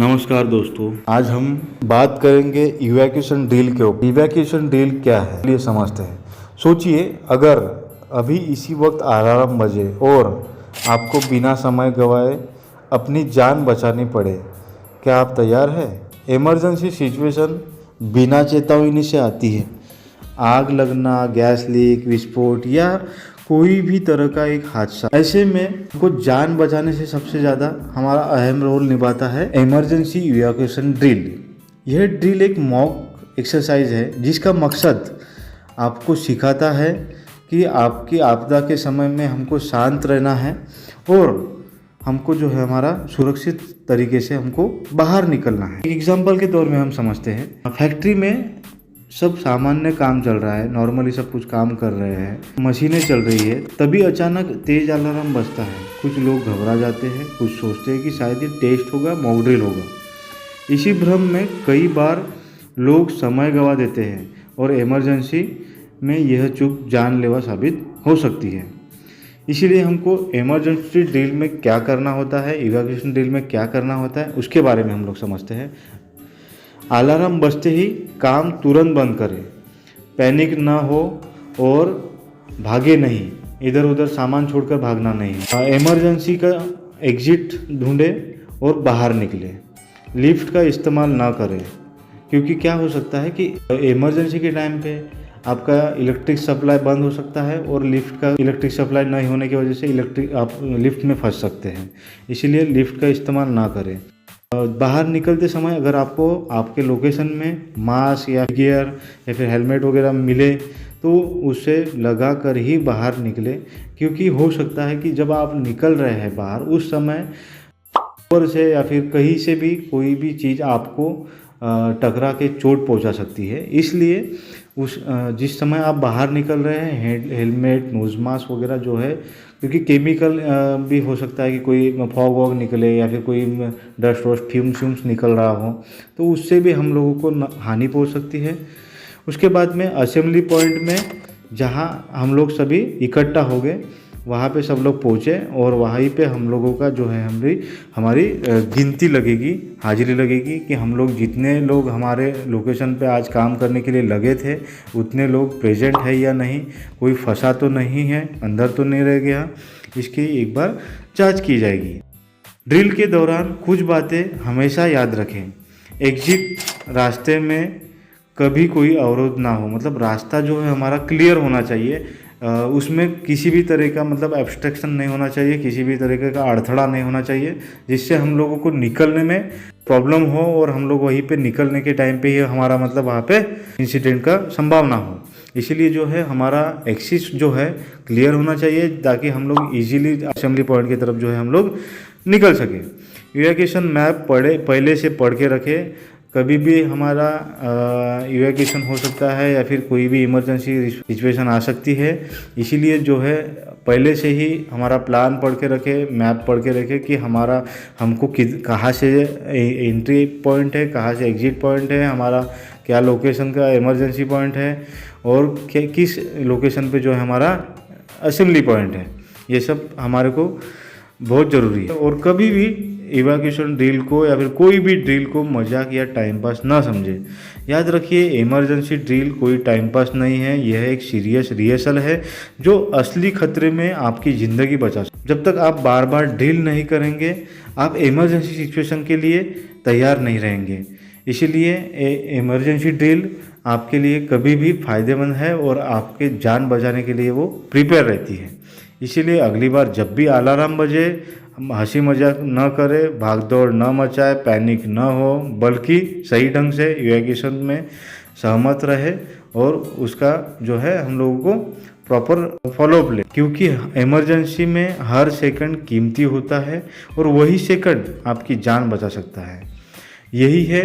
नमस्कार दोस्तों, आज हम बात करेंगे इवैक्यूएशन ड्रिल के ऊपर। इवैक्यूएशन ड्रिल क्या है ये समझते हैं। सोचिए, अगर अभी इसी वक्त अलार्म बजे और आपको बिना समय गंवाए अपनी जान बचानी पड़े, क्या आप तैयार हैं? इमरजेंसी सिचुएशन बिना चेतावनी से आती है। आग लगना, गैस लीक, विस्फोट या कोई भी तरह का एक हादसा। ऐसे में हमको जान बचाने से सबसे ज़्यादा हमारा अहम रोल निभाता है इमरजेंसी इवैक्यूएशन ड्रिल। यह ड्रिल एक मॉक एक्सरसाइज है जिसका मकसद आपको सिखाता है कि आपकी आपदा के समय में हमको शांत रहना है और हमको जो है हमारा सुरक्षित तरीके से हमको बाहर निकलना है। एग्जाम्पल के तौर में हम समझते हैं, फैक्ट्री में सब सामान्य काम चल रहा है, नॉर्मली सब कुछ काम कर रहे हैं, मशीनें चल रही है, तभी अचानक तेज अलार्म बजता है। कुछ लोग घबरा जाते हैं, कुछ सोचते हैं कि शायद ये टेस्ट होगा, मॉक ड्रिल होगा। इसी भ्रम में कई बार लोग समय गंवा देते हैं और इमरजेंसी में यह चूक जानलेवा साबित हो सकती है। इसीलिए हमको इमरजेंसी ड्रिल में क्या करना होता है, इवैक्यूएशन ड्रिल में क्या करना होता है, उसके बारे में हम लोग समझते हैं। अलार्म बजते ही काम तुरंत बंद करें, पैनिक ना हो और भागे नहीं, इधर उधर सामान छोड़कर भागना नहीं। इमरजेंसी का एग्जिट ढूंढें और बाहर निकले। लिफ्ट का इस्तेमाल ना करें, क्योंकि क्या हो सकता है कि इमरजेंसी के टाइम पे आपका इलेक्ट्रिक सप्लाई बंद हो सकता है और लिफ्ट का इलेक्ट्रिक सप्लाई नहीं होने की वजह से आप लिफ्ट में फंस सकते हैं। इसीलिए लिफ्ट का इस्तेमाल ना करें। बाहर निकलते समय अगर आपको आपके लोकेशन में मास्क या गियर या फिर हेलमेट वगैरह मिले तो उसे लगा कर ही बाहर निकले, क्योंकि हो सकता है कि जब आप निकल रहे हैं बाहर उस समय ऊपर से या फिर कहीं से भी कोई भी चीज़ आपको टकरा के चोट पहुंचा सकती है। इसलिए जिस समय आप बाहर निकल रहे हैं हेलमेट, नोज मास्क वगैरह जो है, क्योंकि केमिकल भी हो सकता है कि कोई फॉग वॉग निकले या फिर कोई डस्ट वस्ट फ्यूम्स निकल रहा हो, तो उससे भी हम लोगों को हानि पहुंच सकती है। उसके बाद में असेंबली पॉइंट में जहां हम लोग सभी इकट्ठा हो गए, वहाँ पे सब लोग पहुँचे और वहीं पे हम लोगों का जो है हमारी गिनती लगेगी, हाजिरी लगेगी कि हम लोग जितने लोग हमारे लोकेशन पे आज काम करने के लिए लगे थे उतने लोग प्रेजेंट है या नहीं, कोई फंसा तो नहीं है, अंदर तो नहीं रह गया, इसकी एक बार जांच की जाएगी। ड्रिल के दौरान कुछ बातें हमेशा याद रखें। एग्जिट रास्ते में कभी कोई अवरोध ना हो, मतलब रास्ता जो है हमारा क्लियर होना चाहिए, उसमें किसी भी तरह का मतलब एब्स्ट्रक्शन नहीं होना चाहिए, किसी भी तरीके का अड़थड़ा नहीं होना चाहिए, जिससे हम लोगों को निकलने में प्रॉब्लम हो और हम लोग वहीं पे निकलने के टाइम पे ही हमारा मतलब वहाँ पे इंसिडेंट का संभावना हो। इसीलिए जो है हमारा एक्सिस जो है क्लियर होना चाहिए, ताकि हम लोग इजीली असेंबली पॉइंट की तरफ जो है हम लोग निकल सकें। इवैक्यूएशन मैप पहले से पढ़ के रखें। कभी भी हमारा इवैक्यूएशन हो सकता है या फिर कोई भी इमरजेंसी सिचुएशन आ सकती है, इसीलिए जो है पहले से ही हमारा प्लान पढ़ के रखें, मैप पढ़ के रखें कि हमको कहाँ से एंट्री पॉइंट है, कहाँ से एग्जिट पॉइंट है, हमारा क्या लोकेशन का इमरजेंसी पॉइंट है और किस लोकेशन पे जो है हमारा असेंबली पॉइंट है। ये सब हमारे को बहुत ज़रूरी है। और कभी भी इवैक्यूएशन ड्रिल को या फिर कोई भी ड्रिल को मजाक या टाइम पास ना समझे। याद रखिए, इमरजेंसी ड्रिल कोई टाइम पास नहीं है, यह एक सीरियस रिहर्सल है जो असली खतरे में आपकी ज़िंदगी बचा सकता है। जब तक आप बार बार ड्रिल नहीं करेंगे, आप इमरजेंसी सिचुएशन के लिए तैयार नहीं रहेंगे। इसीलिए इमरजेंसी ड्रिल आपके लिए कभी भी फ़ायदेमंद है और आपके जान बचाने के लिए वो प्रिपेयर रहती है। इसीलिए अगली बार जब भी अलार्म बजे, हंसी मजाक न करें, भागदौड़ न मचाए, पैनिक न हो, बल्कि सही ढंग से इवैक्यूएशन में सहमत रहे और उसका जो है हम लोगों को प्रॉपर फॉलोअप ले, क्योंकि इमरजेंसी में हर सेकंड कीमती होता है और वही सेकंड आपकी जान बचा सकता है। यही है